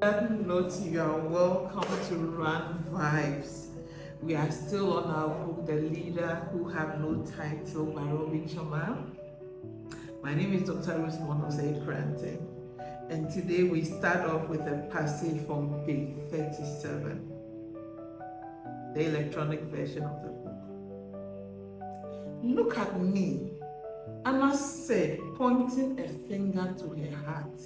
that note, you are welcome to Run Vibes. We are still on our book, The Leader Who Had No Title by Robin Sharma. My name is Dr. Rosemond Osei-Krante, and today we start off with a passage from page 37, the electronic version of the book. Look at me, Anna said, pointing a finger to her heart.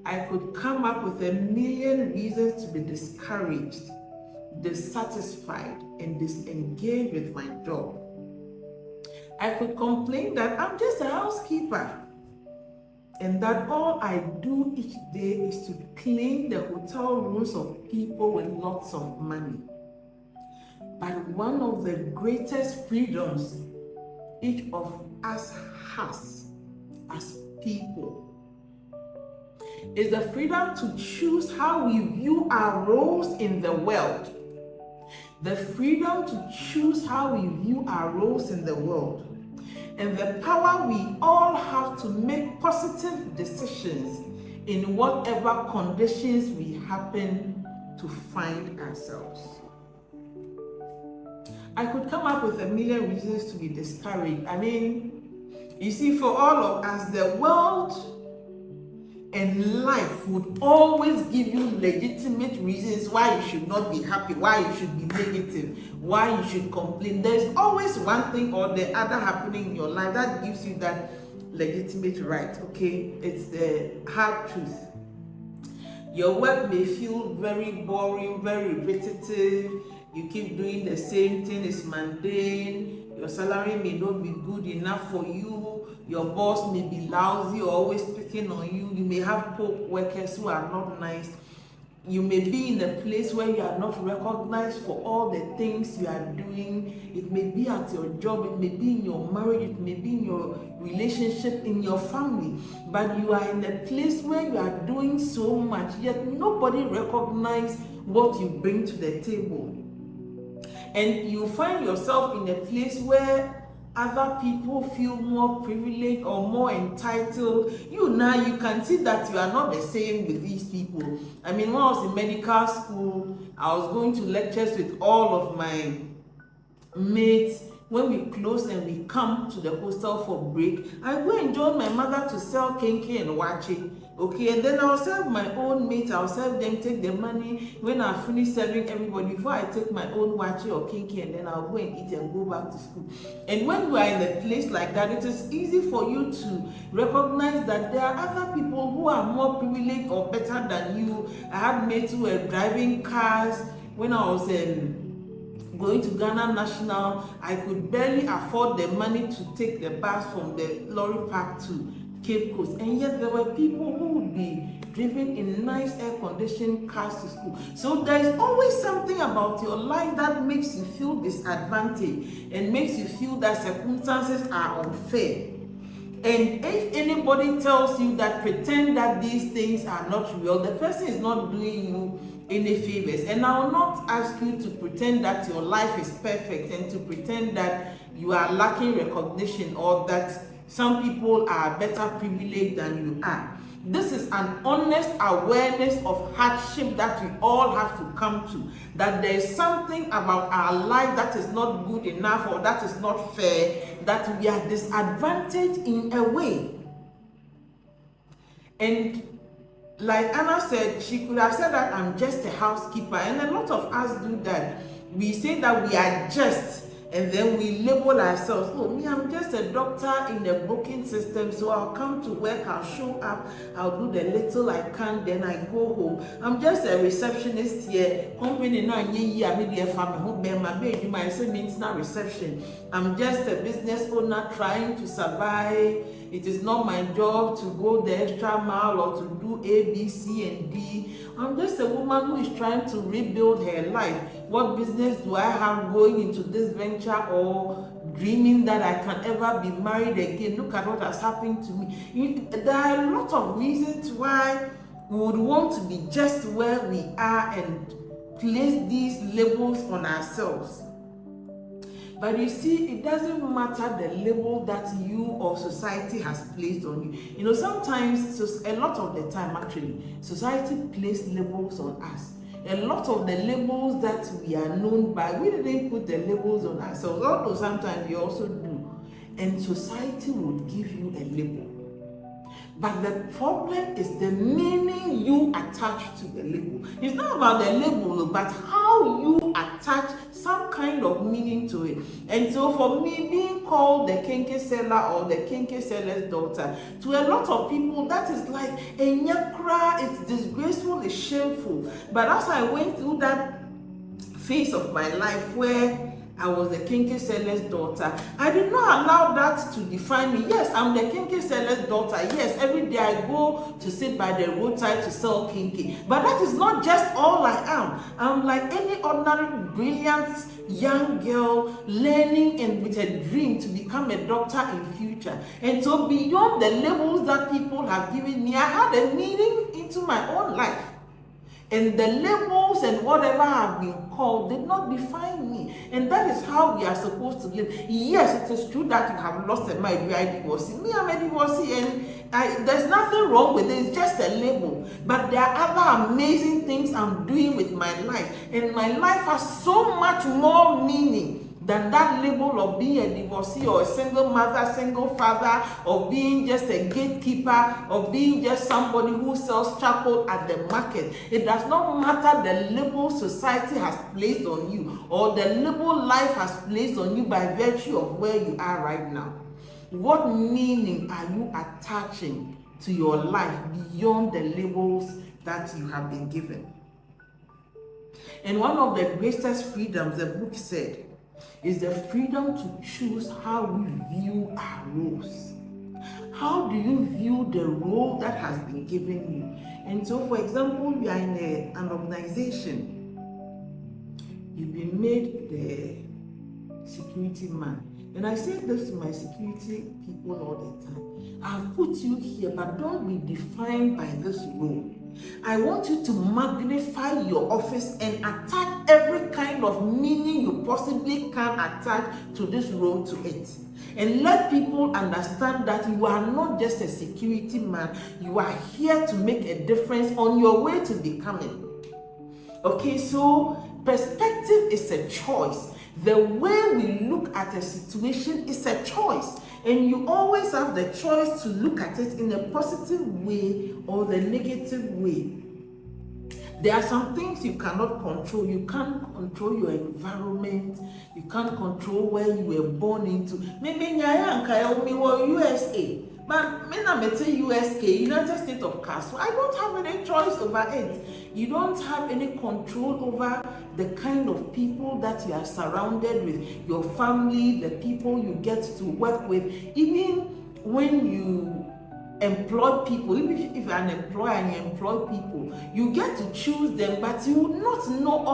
I could come up with a million reasons to be discouraged, dissatisfied, and disengaged with my job. I could complain that I'm just a housekeeper and that all I do each day is to clean the hotel rooms of people with lots of money. But one of the greatest freedoms each of us has as people is the freedom to choose how we view our roles in the world. The freedom to choose how we view our roles in the world. And the power we all have to make positive decisions in whatever conditions we happen to find ourselves. I could come up with a million reasons to be discouraged. I mean, you see, for all of us, the world and life would always give you legitimate reasons why you should not be happy, why you should be negative, why you should complain. There's always one thing or the other happening in your life that gives you that legitimate right, okay? It's the hard truth. Your work may feel very boring, very repetitive. You keep doing the same thing, it's mundane. Your salary may not be good enough for you. Your boss may be lousy or always picking on you. You may have co-workers who are not nice. You may be in a place where you are not recognized for all the things you are doing. It may be at your job, it may be in your marriage, it may be in your relationship, in your family. But you are in a place where you are doing so much, yet nobody recognizes what you bring to the table. And you find yourself in a place where other people feel more privileged or more entitled. You can see that you are not the same with these people. I mean, when I was in medical school, I was going to lectures with all of my mates. When we close and we come to the hostel for break, I go and join my mother to sell kenke and wache. Okay, and then I'll serve my own mates, I'll serve them, take the money. When I finish serving everybody, before I take my own wache or kinky, and then I'll go and eat and go back to school. And when you are in a place like that, it is easy for you to recognize that there are other people who are more privileged or better than you. I had mates who were driving cars. When I was going to Ghana National, I could barely afford the money to take the bus from the lorry park to Cape Coast, and yet there were people who would be driven in nice air-conditioned cars to school. So there is always something about your life that makes you feel disadvantaged and makes you feel that circumstances are unfair. And if anybody tells you that, pretend that these things are not real, the person is not doing you any favors. And I will not ask you to pretend that your life is perfect and to pretend that you are lacking recognition or that some people are better privileged than you are. This is an honest awareness of hardship that we all have to come to. That there is something about our life that is not good enough or that is not fair, that we are disadvantaged in a way. And like Anna said, she could have said that I'm just a housekeeper. And a lot of us do that. We say that we are just, and then we label ourselves, oh, me, I'm just a doctor in the booking system, so I'll come to work, I'll show up, I'll do the little I can, then I go home. I'm just a receptionist here. Company now, my say means not reception. I'm just a business owner trying to survive. It is not my job to go the extra mile or to do A, B, C, and D. I'm just a woman who is trying to rebuild her life. What business do I have going into this venture or dreaming that I can ever be married again? Look at what has happened to me. There are a lot of reasons why we would want to be just where we are and place these labels on ourselves. But you see, it doesn't matter the label that you or society has placed on you. You know, sometimes, a lot of the time actually, society places labels on us. A lot of the labels that we are known by, we didn't put the labels on ourselves, although sometimes we also do. And society would give you a label. But the problem is the meaning you attach to the label. It's not about the label, but how you attach some kind of meaning to it. And so for me, being called the kinky seller or the kinky seller's daughter, to a lot of people, that is like a nyakra, it's disgraceful, it's shameful. But as I went through that phase of my life where I was the kinky seller's daughter, I did not allow that to define me. Yes, I'm the kinky seller's daughter. Yes, every day I go to sit by the roadside to sell kinky. But that is not just all I am. I'm like any ordinary, brilliant young girl learning and with a dream to become a doctor in future. And so beyond the labels that people have given me, I had a meaning into my own life. And the labels and whatever I've been called did not define me. And that is how we are supposed to live. Yes, it is true that you have lost a mind. You are a divorcee. Me, I'm a divorcee, and there's nothing wrong with it. It's just a label. But there are other amazing things I'm doing with my life. And my life has so much more meaning than that label of being a divorcee or a single mother, single father, or being just a gatekeeper, or being just somebody who sells charcoal at the market. It does not matter the label society has placed on you or the label life has placed on you by virtue of where you are right now. What meaning are you attaching to your life beyond the labels that you have been given? And one of the greatest freedoms, the book said, is the freedom to choose how we view our roles. How do you view the role that has been given you? And so, for example, you are in an organization. You've been made the security man. And I say this to my security people all the time. I've put you here, but don't be defined by this role. I want you to magnify your office and attach every kind of meaning you possibly can attach to this role to it. And let people understand that you are not just a security man, you are here to make a difference on your way to becoming. Okay, so perspective is a choice. The way we look at a situation is a choice. And you always have the choice to look at it in a positive way or the negative way. There are some things you cannot control. You can't control your environment. You can't control where you were born into. Maybe we were USA. But me na mete USK, United States of Castle, I don't have any choice over it. You don't have any control over the kind of people that you are surrounded with, your family, the people you get to work with. Even when you employ people, even if you're an employer and you employ people, you get to choose them, but you will not know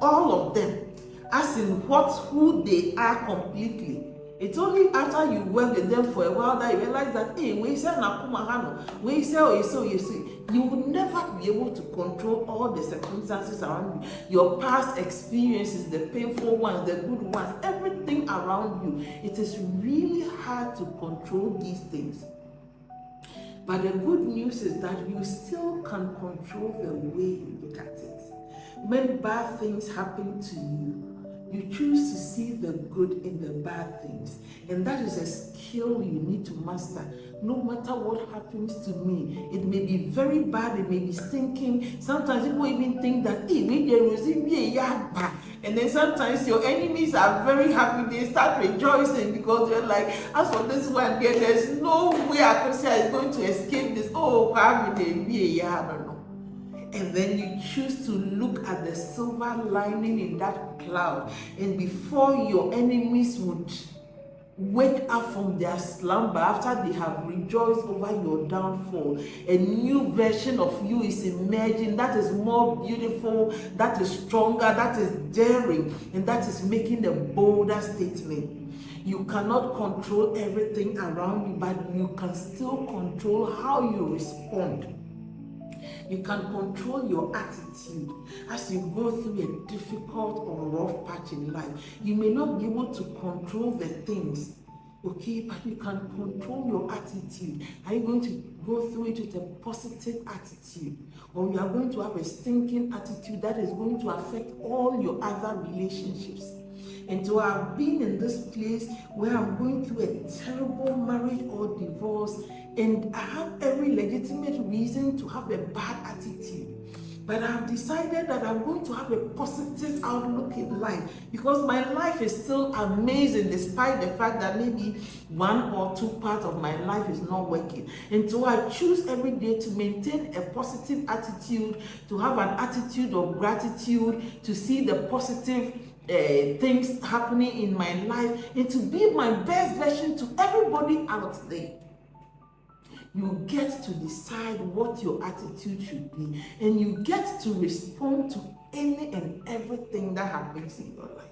all of them, as in who they are completely. It's only after you work with them for a while that you realize that, hey, you will never be able to control all the circumstances around you. Your past experiences, the painful ones, the good ones, everything around you. It is really hard to control these things. But the good news is that you still can control the way you look at it. When bad things happen to you, you choose to see the good in the bad things. And that is a skill you need to master. No matter what happens to me, it may be very bad, it may be stinking. Sometimes people even think that, hey, maybe there was a. And then sometimes your enemies are very happy, they start rejoicing because they're like, as for this one, there's no way Akosia is going to escape this. Oh, no. And then you choose to look at the silver lining in that cloud. And before your enemies would wake up from their slumber, after they have rejoiced over your downfall, a new version of you is emerging that is more beautiful, that is stronger, that is daring, and that is making a bolder statement. You cannot control everything around you, but you can still control how you respond. You can control your attitude as you go through a difficult or rough patch in life. You may not be able to control the things, okay, but you can control your attitude. Are you going to go through it with a positive attitude, or you are going to have a stinking attitude that is going to affect all your other relationships? And so I've been in this place where I'm going through a terrible marriage or divorce, and I have every legitimate reason to have a bad attitude. But I've decided that I'm going to have a positive outlook in life, because my life is still amazing despite the fact that maybe one or two parts of my life is not working. And so I choose every day to maintain a positive attitude, to have an attitude of gratitude, to see the positive things happening in my life, and to be my best version to everybody out there. You get to decide what your attitude should be, and you get to respond to any and everything that happens in your life.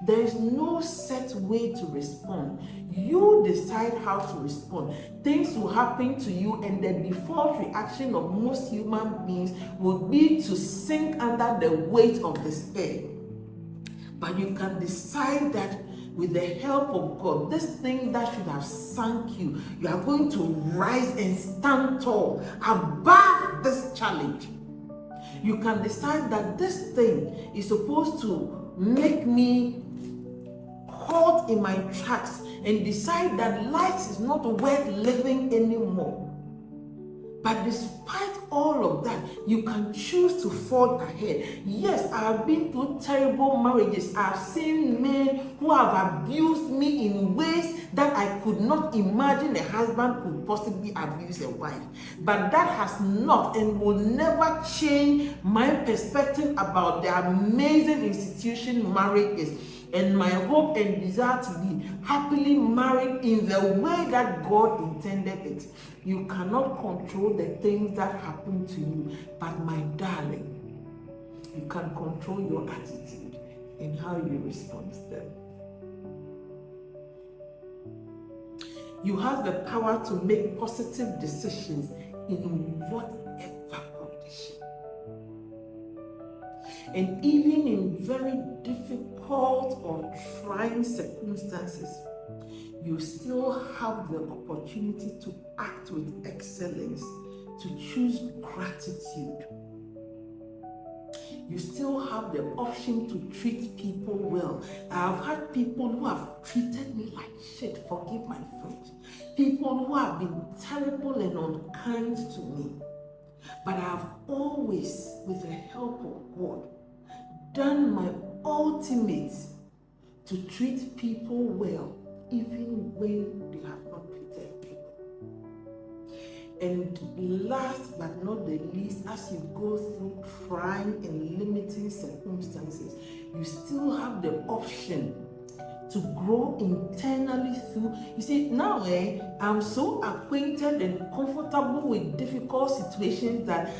There is no set way to respond. You decide how to respond. Things will happen to you, and the default reaction of most human beings would be to sink under the weight of despair. But you can decide that with the help of God, this thing that should have sunk you, you are going to rise and stand tall above this challenge. You can decide that this thing is supposed to make me halt in my tracks and decide that life is not worth living anymore. But despite all of that, you can choose to forge ahead. Yes, I have been through terrible marriages. I have seen men who have abused me in ways that I could not imagine a husband could possibly abuse a wife. But that has not and will never change my perspective about the amazing institution marriage is, and my hope and desire to be happily married in the way that God intended it. You cannot control the things that happen to you, but my darling, you can control your attitude and how you respond to them. You have the power to make positive decisions in whatever condition. And even in very difficult or trying circumstances, you still have the opportunity to act with excellence, to choose gratitude. You still have the option to treat people well. I've had people who have treated me like shit, forgive my French. People who have been terrible and unkind to me. But I've always, with the help of God, done my ultimate to treat people well, even when they have not treated people. And last but not the least, as you go through trying and limiting circumstances, you still have the option to grow internally through. You see, now I'm so acquainted and comfortable with difficult situations that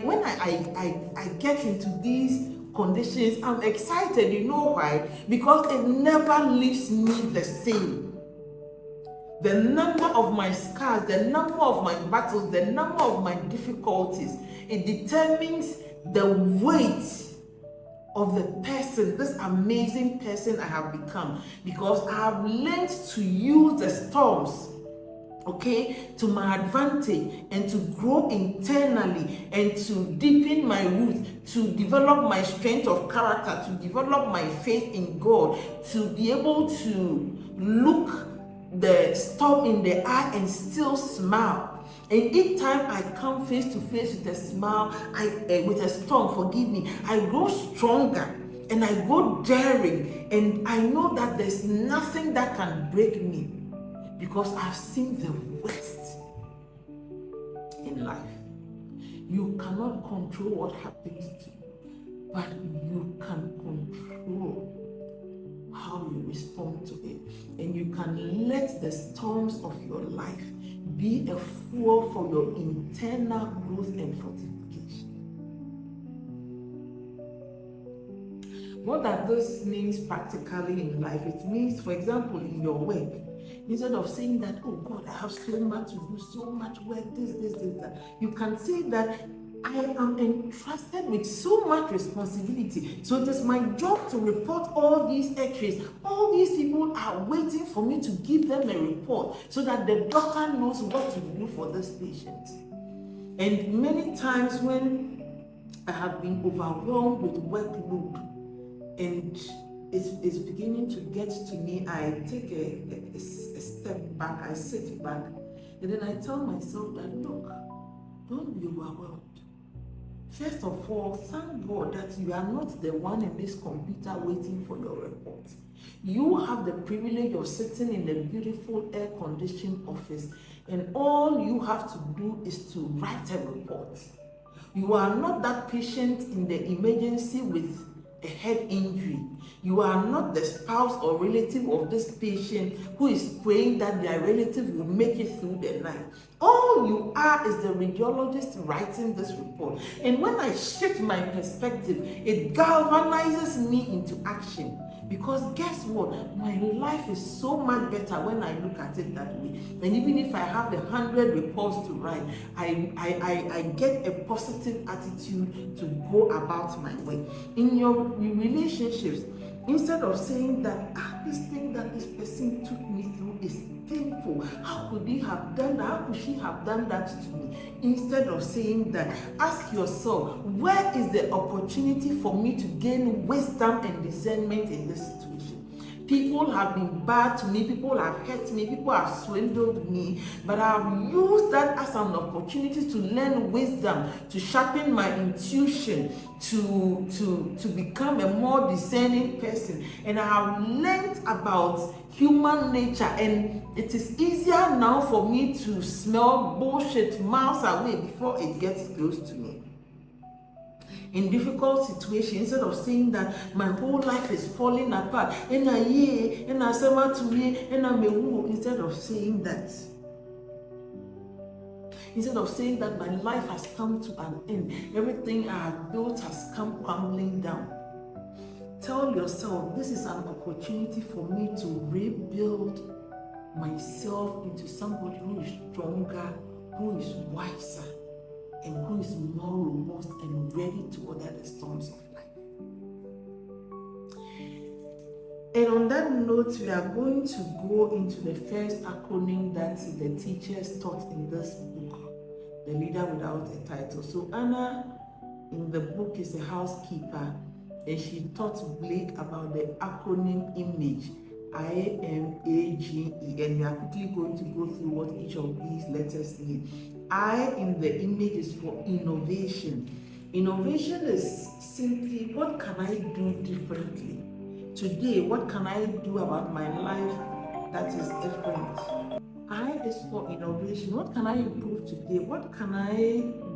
when I get into these conditions, I'm excited. You know why? Because it never leaves me the same. The number of my scars, the number of my battles, the number of my difficulties, it determines the weight of the person, this amazing person I have become, because I have learned to use the storms, okay, to my advantage, and to grow internally and to deepen my roots, to develop my strength of character, to develop my faith in God, to be able to look the storm in the eye and still smile. And each time I come face to face with a smile, with a storm, forgive me, I grow stronger and I go daring, and I know that there's nothing that can break me, because I've seen the worst in life. You cannot control what happens to you, but you can control how you respond to it. And you can let the storms of your life be a fuel for your internal growth and fortification. What that this means practically in life, it means, for example, in your work, Instead of saying that, oh God, I have so much to do, so much work, this, that. You can say that I am entrusted with so much responsibility. So it is my job to report all these x-rays. All these people are waiting for me to give them a report so that the doctor knows what to do for this patient. And many times when I have been overwhelmed with workload and it's beginning to get to me, I take a step back, I sit back, and then I tell myself that, look, don't be overwhelmed. First of all, thank God that you are not the one in this computer waiting for your report. You have the privilege of sitting in a beautiful air-conditioned office, and all you have to do is to write a report. You are not that patient in the emergency with a head injury. You are not the spouse or relative of this patient who is praying that their relative will make it through the night. All you are is the radiologist writing this report. And when I shift my perspective, it galvanizes me into action. Because guess what? My life is so much better when I look at it that way. And even if I have 100 reports to write, I get a positive attitude to go about my way. In your relationships, instead of saying that this thing that this person took me through is painful, how could he have done that? How could she have done that to me? Instead of saying that, ask yourself, where is the opportunity for me to gain wisdom and discernment in this situation? People have been bad to me, people have hurt me, people have swindled me, but I've used that as an opportunity to learn wisdom, to sharpen my intuition, to become a more discerning person. And I have learned about human nature, and it is easier now for me to smell bullshit miles away before it gets close to me. In difficult situations, instead of saying that my whole life is falling apart, instead of saying that my life has come to an end, everything I have built has come crumbling down, tell yourself, this is an opportunity for me to rebuild myself into somebody who is stronger, who is wiser, and who is more robust and ready to weather the storms of life. And on that note, we are going to go into the first acronym that the teachers taught in this book, The Leader Without a Title. So Anna in the book is a housekeeper, and she taught Blake about the acronym IMAGE, IMAGE, and we are quickly going to go through what each of these letters mean. I in the image is for innovation. Innovation is simply, what can I do differently? Today, what can I do about my life that is different? I is for innovation. What can I improve today? What can I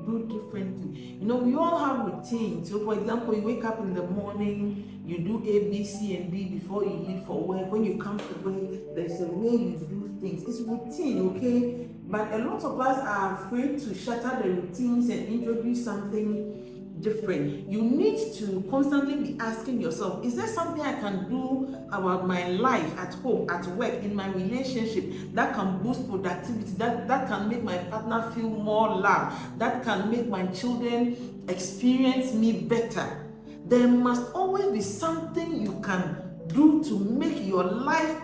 do differently? You know, we all have routines. So, for example, you wake up in the morning, you do A, B, C, and D before you leave for work. When you come to work, there's a way you do things. It's routine, okay? But a lot of us are afraid to shatter the routines and introduce something different. You need to constantly be asking yourself, is there something I can do about my life at home, at work, in my relationship that can boost productivity, that can make my partner feel more loved, that can make my children experience me better? There must always be something you can do to make your life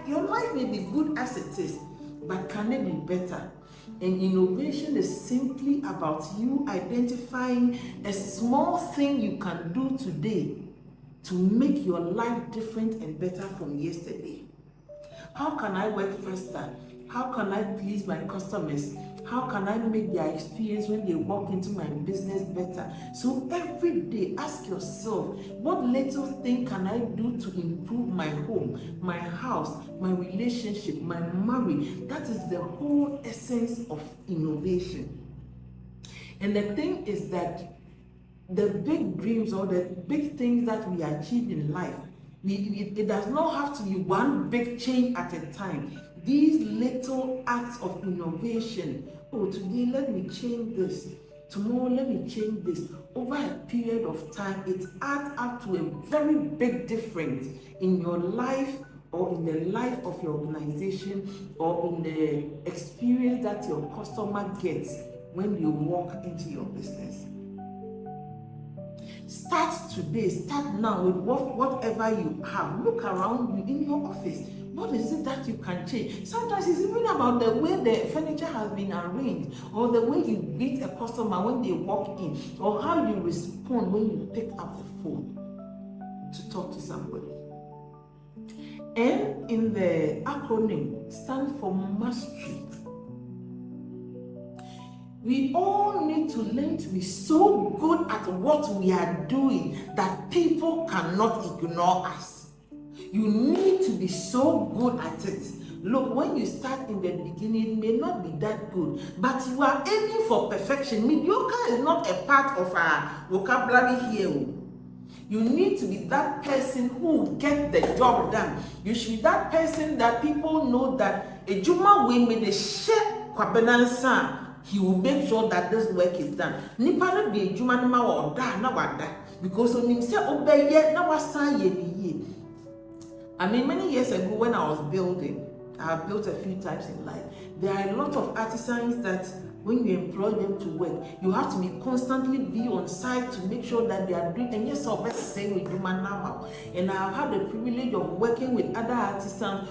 may be good as it is, but can it be better? And innovation is simply about you identifying a small thing you can do today to make your life different and better from yesterday. How can I work faster? How can I please my customers? How can I make their experience when they walk into my business better? So every day, ask yourself, what little thing can I do to improve my home, my house, my relationship, my marriage? That is the whole essence of innovation. And the thing is that the big dreams or the big things that we achieve in life, it does not have to be one big change at a time. These little acts of innovation, oh, today let me change this, tomorrow let me change this, over a period of time, it adds up to a very big difference in your life or in the life of your organization, or in the experience that your customer gets when you walk into your business. Start today, start now with whatever you have. Look around you in your office. What is it that you can change? Sometimes it's even about the way the furniture has been arranged, or the way you greet a customer when they walk in, or how you respond when you pick up the phone to talk to somebody. M in the acronym stands for mastery. We all need to learn to be so good at what we are doing that people cannot ignore us. You need to be so good at it. Look, when you start in the beginning, it may not be that good, but you are aiming for perfection. Mediocre is not a part of our vocabulary here. You need to be that person who will get the job done. You should be that person that people know that a Juma will make the share kwabenansa. He will make sure that this work is done. Nipa be Juma nama or da na wada, because when him say obey na wasa ye. I mean, many years ago when I was building, I have built a few times in life. There are a lot of artisans that when you employ them to work, you have to be constantly be on site to make sure that they are doing. And yes, I'll say with Juma now. And I have had the privilege of working with other artisans.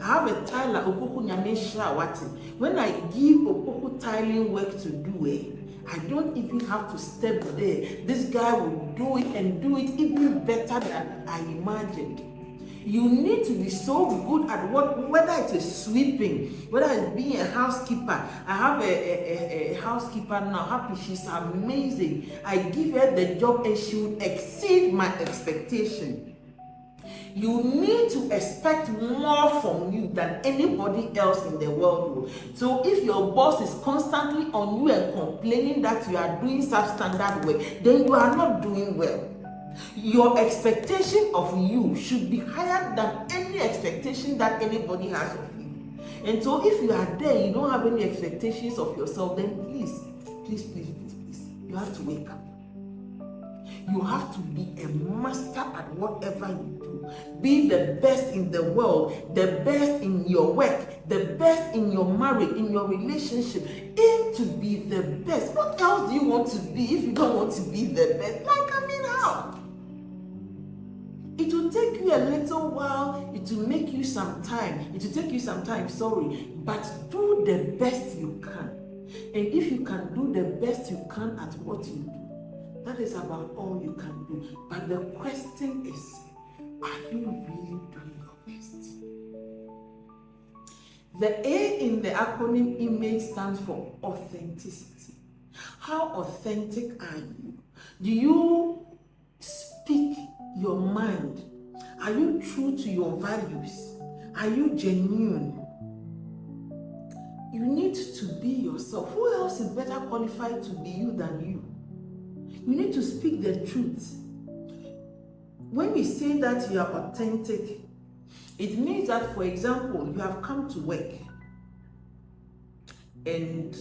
I have a tiler, Opoku Nyamesha Wati. When I give Opoku tiling work to do it, I don't even have to step there. This guy will do it and do it even better than I imagined. You need to be so good at whether it is sweeping, whether it's being a housekeeper. I have a housekeeper now, happy, she's amazing. I give her the job and she will exceed my expectation. You need to expect more from you than anybody else in the world will. So if your boss is constantly on you and complaining that you are doing substandard work, then you are not doing well. Your expectation of you should be higher than any expectation that anybody has of you. And so if you are there, you don't have any expectations of yourself, then please, you have to wake up. You have to be a master at whatever you do. Be the best in the world, the best in your work, the best in your marriage, in your relationship. Aim to be the best. What else do you want to be if you don't want to be the best? How? It will take you a little while, it will make you some time, but do the best you can. And if you can do the best you can at what you do, that is about all you can do. But the question is, are you really doing your best? The A in the acronym image stands for authenticity. How authentic are you? Do you speak your mind? Are you true to your values? Are you genuine? You need to be yourself. Who else is better qualified to be you than you? You need to speak the truth. When we say that you are authentic, it means that, for example, you have come to work and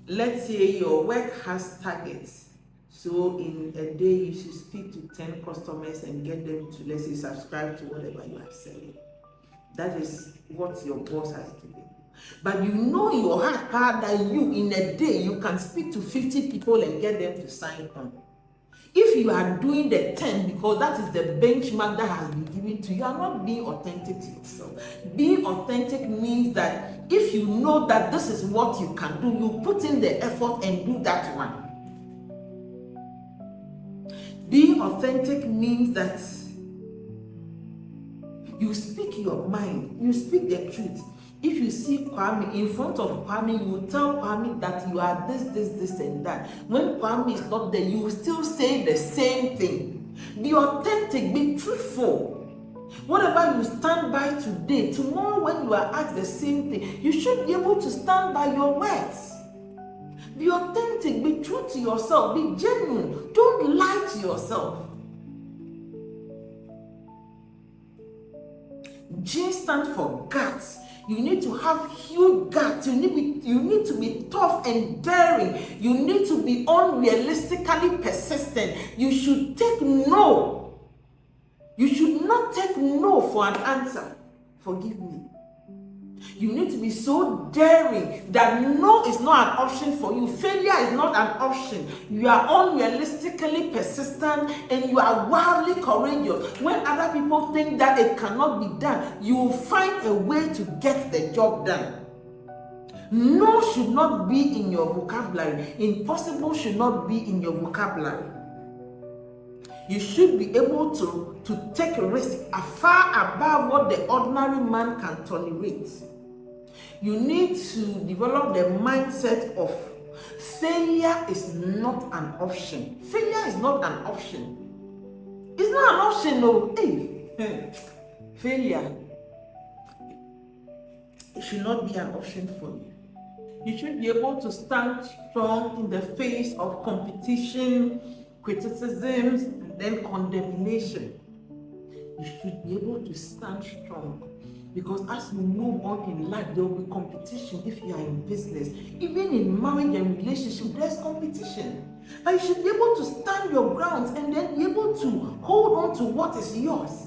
let's say your work has targets. So in a day, you should speak to 10 customers and get them to, let's say, subscribe to whatever you are selling. That is what your boss has given you. But you know in your heart that you, in a day, you can speak to 50 people and get them to sign on. If you are doing the 10 because that is the benchmark that has been given to you, you are not being authentic to yourself. Being authentic means that if you know that this is what you can do, you put in the effort and do that one. Being authentic means that you speak your mind, you speak the truth. If you see Kwame, in front of Kwame, you will tell Kwame that you are this, and that. When Kwame is not there, you will still say the same thing. Be authentic, be truthful. Whatever you stand by today, tomorrow when you are asked the same thing, you should be able to stand by your words. Be authentic, be true to yourself, be genuine. Don't lie to yourself. G stands for guts. You need to have huge guts. You need to be tough and daring. You need to be unrealistically persistent. You should take no. You should will not take no for an answer. Forgive me. You need to be so daring that no is not an option for you. Failure is not an option. You are unrealistically persistent and you are wildly courageous. When other people think that it cannot be done, you will find a way to get the job done. No should not be in your vocabulary. Impossible should not be in your vocabulary. You should be able to take a risk far above what the ordinary man can tolerate. You need to develop the mindset of failure is not an option. Failure is not an option. It's not an option, no. Hey. Failure, it should not be an option for you. You should be able to stand strong in the face of competition, criticisms, and then condemnation. You should be able to stand strong. Because as you move on in life, there will be competition if you are in business. Even in marriage and relationship, there's competition. But you should be able to stand your ground and then be able to hold on to what is yours.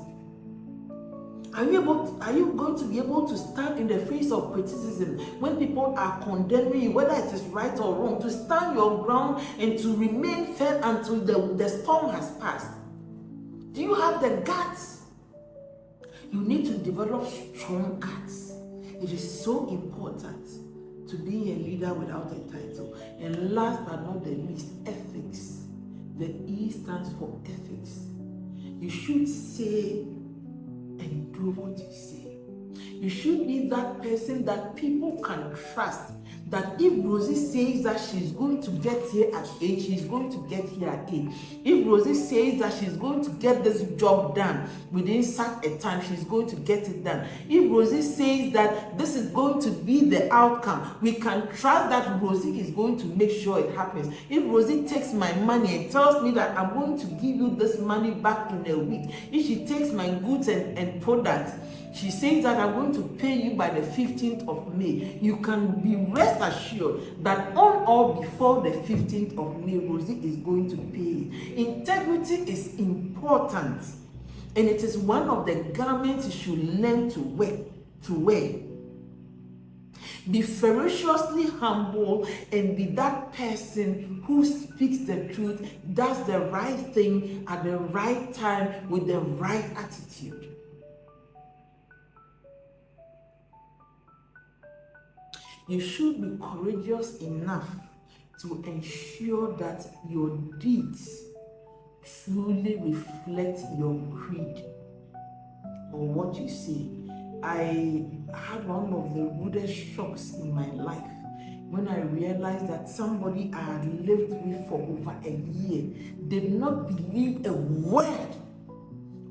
Are you going to be able to stand in the face of criticism when people are condemning you, whether it is right or wrong, to stand your ground and to remain firm until the storm has passed? Do you have the guts? You need to develop strong guts. It is so important to be a leader without a title. And last but not the least, ethics. The E stands for ethics. You should say and do what you say. You should be that person that people can trust. That if Rosie says that she's going to get here at 8, she's going to get here at 8. If Rosie says that she's going to get this job done within such a time, she's going to get it done. If Rosie says that this is going to be the outcome, we can trust that Rosie is going to make sure it happens. If Rosie takes my money and tells me that I'm going to give you this money back in a week, if she takes my goods and products, she says that I'm going to pay you by the 15th of May. You can be rest assured that on or before the 15th of May, Rosie is going to pay. Integrity is important, and it is one of the garments you should learn to wear. Be ferociously humble and be that person who speaks the truth, does the right thing at the right time with the right attitude. You should be courageous enough to ensure that your deeds truly reflect your creed or what you say. I had one of the rudest shocks in my life when I realized that somebody I had lived with for over a year did not believe a word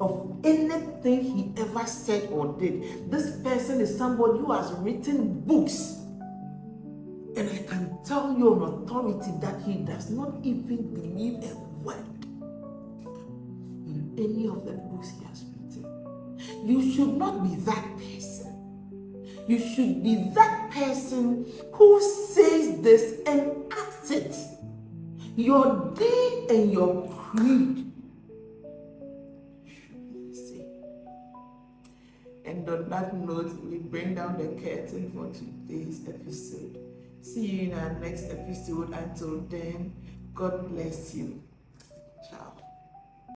of anything he ever said or did. This person is somebody who has written books. And I can tell you on authority that he does not even believe a word in any of the books he has written. You should not be that person. You should be that person who says this and acts it. Your deed and your creed should be the same. And on that note, we bring down the curtain for today's episode. See you in our next episode. Until then, God bless you.